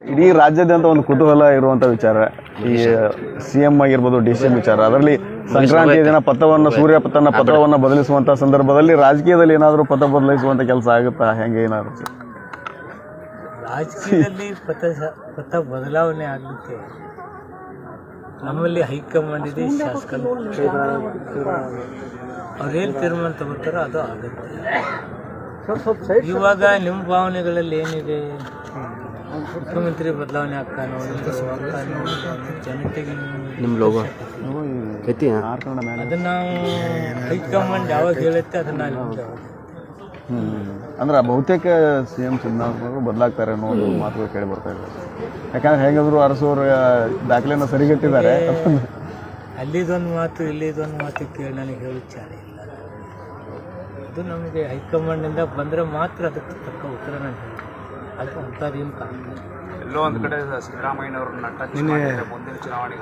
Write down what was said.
ಇಡೀ ರಾಜ್ಯಾದ್ಯಂತ ಒಂದು ಕುತೂಹಲ ಇರುವಂತ ವಿಚಾರ ಈ ಸಿಎಂ ಆಗಿರ್ಬೋದು ಡಿಸಿಎಂ ವಿಚಾರ. ಅದರಲ್ಲಿ ಸಂಕ್ರಾಂತಿಯ ದಿನ ಸೂರ್ಯ ತನ್ನ ಪಥವನ್ನ ಬದಲಿಸುವಂತ ಸಂದರ್ಭದಲ್ಲಿ ರಾಜಕೀಯದಲ್ಲಿ ಏನಾದರೂ ಪಥ ಬದಲಿಸುವಂತ ಕೆಲಸ ಆಗುತ್ತಾ? ಹೆಂಗೆ ಏನಾದ್ರು ರಾಜಕೀಯದಲ್ಲಿ ಪಥ ಬದಲಾವಣೆ ಆಗಲಿಕ್ಕೆ ನಮ್ಮಲ್ಲಿ ಹೈಕಮಾಂಡ್ ಇದೆ, ಶಾಸಕರು ಅವ್ರೇನು ತೀರ್ಮಾನ ತಗೋತಾರೋ ಅದು ಆಗುತ್ತೆ. ಇವಾಗ ನಿಮ್ಮ ಭಾವನೆಗಳಲ್ಲಿ ಏನಿದೆ? ಮುಖ್ಯಮಂತ್ರಿ ಬದಲಾವಣೆ ಆಗ್ತಾನೋ ಜನತೆಗೆ ಅದನ್ನ ನಾವು ಹೈಕಮಾಂಡ್ ಯಾವಾಗ ಹೇಳುತ್ತೆ ಅದನ್ನ ಅಂದ್ರೆ ಬಹುತೇಕ ಸಿಎಂ ಸಿದ್ದರಾಮಯ್ಯ ಬದಲಾಗ್ತಾರೆ ಅನ್ನೋ ಒಂದು ಮಾತುಗಳು ಕೇಳಿ ಬರ್ತಾ ಇದೆ. ಯಾಕಂದ್ರೆ ಹೇಗಾದ್ರು ಅರಸೋರು ದಾಖಲೆಯನ್ನು ಸರಿಗಟ್ಟಿದ್ದಾರೆ. ಅಲ್ಲಿದೊಂದು ಮಾತು ಇಲ್ಲಿದೊಂದು ಮಾತು ಕೇಳಿ ನನಗೆ ಹೇಳುತ್ತಾರೆ ಇಲ್ಲ. ಅದು ನಮಗೆ ಹೈಕಮಾಂಡಿಂದ ಬಂದರೆ ಮಾತ್ರ ಅದಕ್ಕೆ ತಕ್ಕ ಉತ್ತರ ನಾನು ಹೇಳಿ ಅದು ಅಂಥದ್ದೇನು ಕಾರಣ. ಎಲ್ಲೋ ಒಂದು ಕಡೆ ಸಿದ್ದರಾಮಯ್ಯನವರು ಮುಂದಿನ ಚುನಾವಣೆ